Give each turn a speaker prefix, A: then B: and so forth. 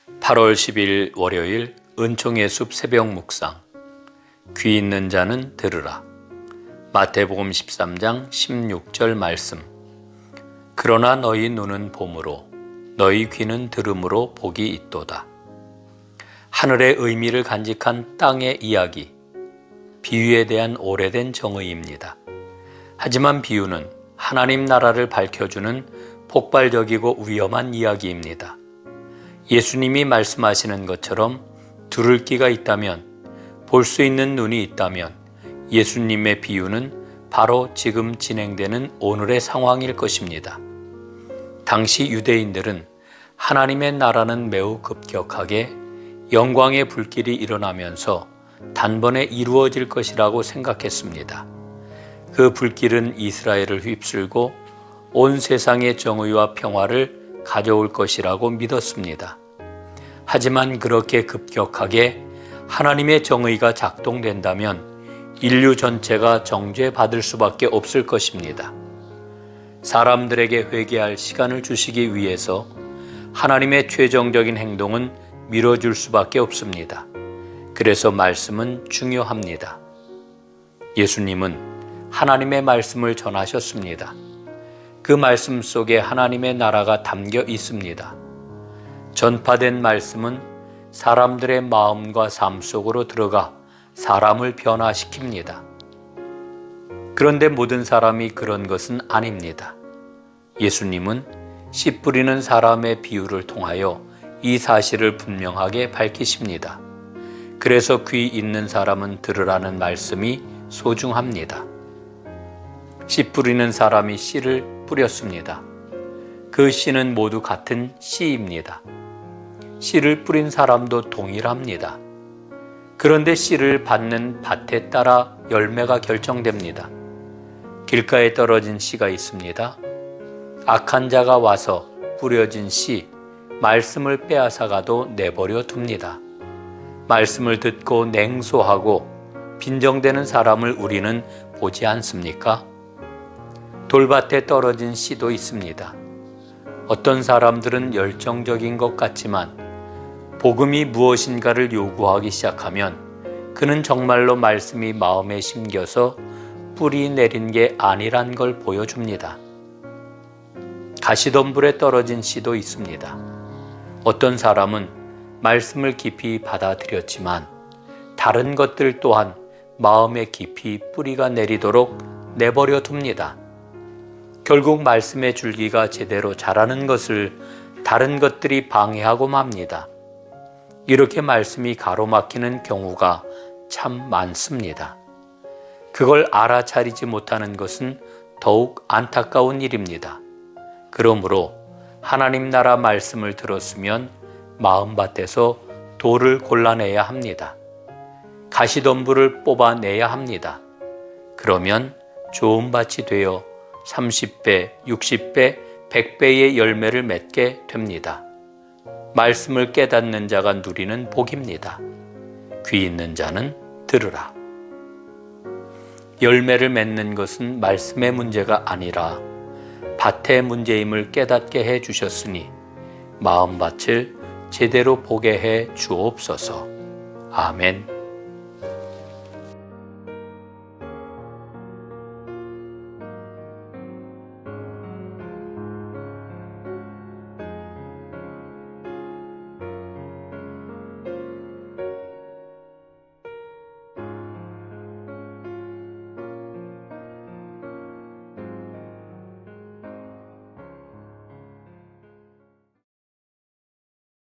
A: 8월 10일 월요일 은총의 숲 새벽 묵상. 귀 있는 자는 들으라. 마태복음 13장 16절 말씀. 그러나 너희 눈은 봄으로 너희 귀는 들음으로 복이 있도다. 하늘의 의미를 간직한 땅의 이야기, 비유에 대한 오래된 정의입니다. 하지만 비유는 하나님 나라를 밝혀주는 폭발적이고 위험한 이야기입니다. 예수님이 말씀하시는 것처럼 들을 귀가 있다면, 볼 수 있는 눈이 있다면 예수님의 비유는 바로 지금 진행되는 오늘의 상황일 것입니다. 당시 유대인들은 하나님의 나라는 매우 급격하게 영광의 불길이 일어나면서 단번에 이루어질 것이라고 생각했습니다. 그 불길은 이스라엘을 휩쓸고 온 세상의 정의와 평화를 가져올 것이라고 믿었습니다. 하지만 그렇게 급격하게 하나님의 정의가 작동된다면 인류 전체가 정죄받을 수밖에 없을 것입니다. 사람들에게 회개할 시간을 주시기 위해서 하나님의 최종적인 행동은 미뤄줄 수밖에 없습니다. 그래서 말씀은 중요합니다. 예수님은 하나님의 말씀을 전하셨습니다. 그 말씀 속에 하나님의 나라가 담겨 있습니다. 전파된 말씀은 사람들의 마음과 삶 속으로 들어가 사람을 변화시킵니다. 그런데 모든 사람이 그런 것은 아닙니다. 예수님은 씨 뿌리는 사람의 비유를 통하여 이 사실을 분명하게 밝히십니다. 그래서 귀 있는 사람은 들으라는 말씀이 소중합니다. 씨 뿌리는 사람이 씨를 뿌렸습니다. 그 씨는 모두 같은 씨입니다. 씨를 뿌린 사람도 동일합니다. 그런데 씨를 받는 밭에 따라 열매가 결정됩니다. 길가에 떨어진 씨가 있습니다. 악한 자가 와서 뿌려진 씨, 말씀을 빼앗아가도 내버려 둡니다. 말씀을 듣고 냉소하고 빈정대는 사람을 우리는 보지 않습니까? 돌밭에 떨어진 씨도 있습니다. 어떤 사람들은 열정적인 것 같지만 복음이 무엇인가를 요구하기 시작하면 그는 정말로 말씀이 마음에 심겨서 뿌리 내린 게 아니란 걸 보여줍니다. 가시덤불에 떨어진 씨도 있습니다. 어떤 사람은 말씀을 깊이 받아들였지만 다른 것들 또한 마음에 깊이 뿌리가 내리도록 내버려 둡니다. 결국 말씀의 줄기가 제대로 자라는 것을 다른 것들이 방해하고 맙니다. 이렇게 말씀이 가로막히는 경우가 참 많습니다. 그걸 알아차리지 못하는 것은 더욱 안타까운 일입니다. 그러므로 하나님 나라 말씀을 들었으면 마음밭에서 돌을 골라내야 합니다. 가시덤불을 뽑아내야 합니다. 그러면 좋은 밭이 되어 30배, 60배, 100배의 열매를 맺게 됩니다. 말씀을 깨닫는 자가 누리는 복입니다. 귀 있는 자는 들으라. 열매를 맺는 것은 말씀의 문제가 아니라 밭의 문제임을 깨닫게 해 주셨으니 마음밭을 제대로 보게 해 주옵소서. 아멘.